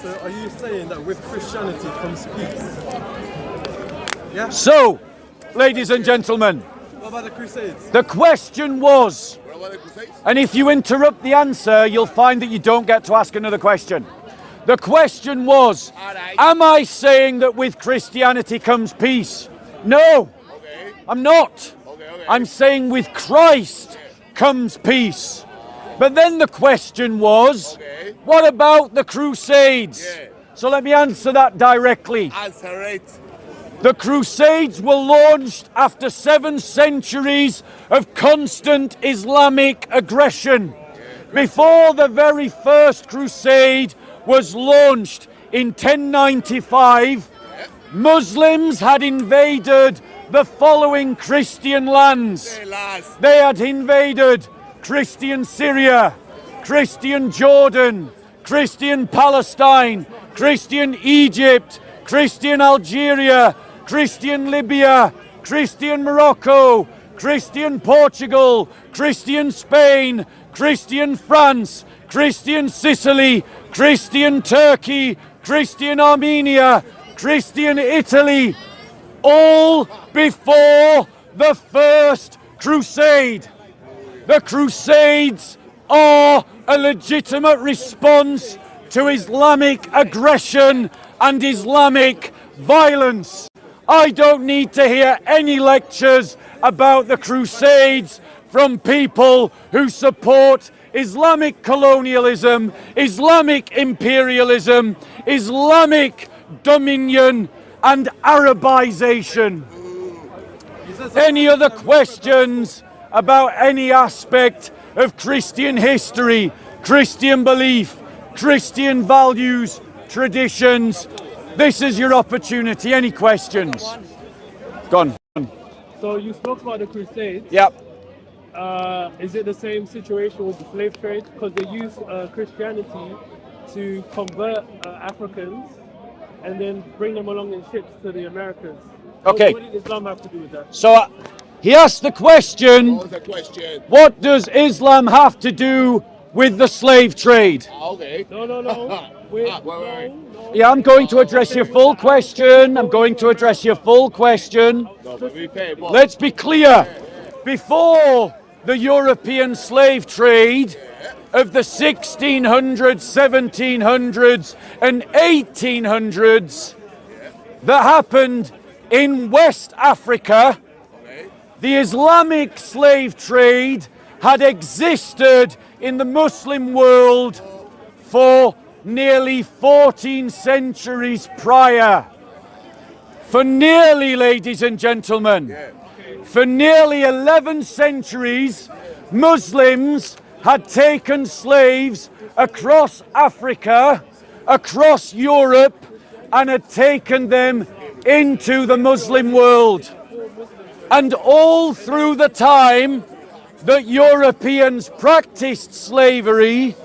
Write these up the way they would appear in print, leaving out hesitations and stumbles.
So are you saying that with Christianity comes peace? Yeah? So, ladies and gentlemen, What about the Crusades? the question was, What about the Crusades? and if you interrupt the answer, you'll find that you don't get to ask another question. The question was, am I saying that with Christianity comes peace? No, Okay. I'm not. Okay. I'm saying with Christ comes peace. But then the question was, Okay. what about the Crusades? Yeah. So let me answer that directly. Answer it. The Crusades were launched after 7 centuries of constant Islamic aggression. Before the very first crusade was launched in 1095, Muslims had invaded the following Christian lands. Say last. They had invaded Christian Syria, Christian Jordan, Christian Palestine, Christian Egypt, Christian Algeria, Christian Libya, Christian Morocco, Christian Portugal, Christian Spain, Christian France, Christian Sicily, Christian Turkey, Christian Armenia, Christian Italy, all before the first crusade. The Crusades are a legitimate response to Islamic aggression and Islamic violence. I don't need to hear any lectures about the Crusades from people who support Islamic colonialism, Islamic imperialism, Islamic dominion and Arabization. Any other questions about any aspect of Christian history, Christian belief, Christian values, traditions? This is your opportunity. Any questions? Go on. So you spoke about the Crusades. Yep. Is it the same situation with the slave trade? Because they use Christianity to convert Africans and then bring them along in ships to the Americas. Okay. What did Islam have to do with that? So he asked the question, What was the question? what does Islam have to do with the slave trade? Okay. No. Wait, wait. no. Yeah, I'm going to address your full question. I'm going to address your full question. No, but be fair, but Let's be clear. Before the European slave trade of the 1600s, 1700s, and 1800s that happened in West Africa, the Islamic slave trade had existed in the Muslim world for nearly 14 centuries prior. For nearly, ladies and gentlemen, for nearly 11 centuries, Muslims had taken slaves across Africa, across Europe, and had taken them into the Muslim world. And all through the time that Europeans practiced slavery,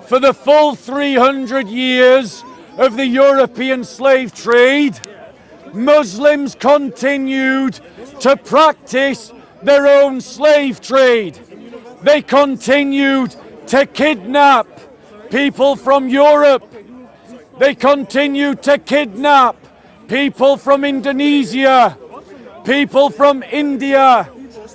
for the full 300 years of the European slave trade, Muslims continued to practice their own slave trade. They continued to kidnap people from Europe. They continued to kidnap people from Indonesia, people from India,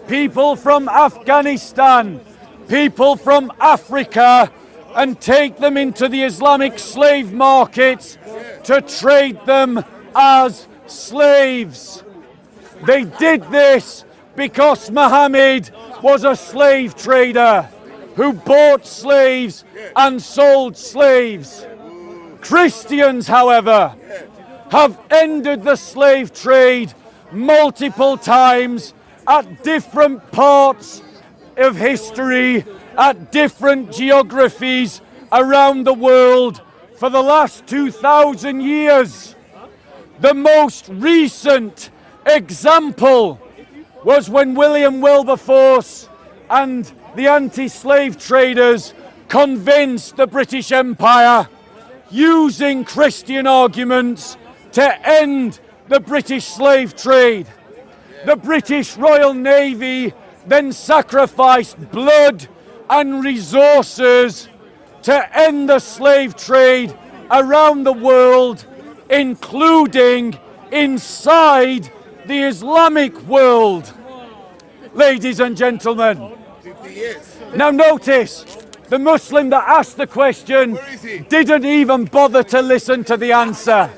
people from Afghanistan, people from Africa, and take them into the Islamic slave markets to trade them as slaves. They did this because Muhammad was a slave trader who bought slaves and sold slaves. Christians, however, have ended the slave trade multiple times at different parts of history, at different geographies around the world for the last 2,000 years. The most recent example was when William Wilberforce and the anti-slave traders convinced the British Empire, using Christian arguments, to end the British slave trade. The British Royal Navy then sacrificed blood and resources to end the slave trade around the world, including inside the Islamic world. Ladies and gentlemen, 50 years. now notice, the Muslim that asked the question Where is he? didn't even bother to listen to the answer,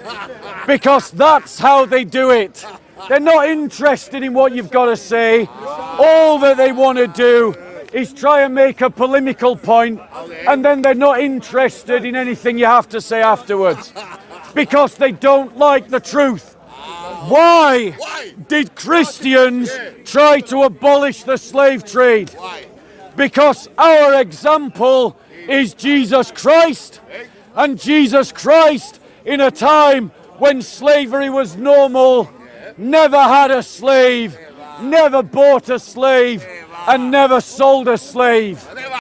because that's how they do it. They're not interested in what you've got to say. All that they want to do is try and make a polemical point, and then they're not interested in anything you have to say afterwards, because they don't like the truth. Why did Christians try to abolish the slave trade? Why? Because our example is Jesus Christ, and Jesus Christ, in a time when slavery was normal, never had a slave, never bought a slave, and never sold a slave.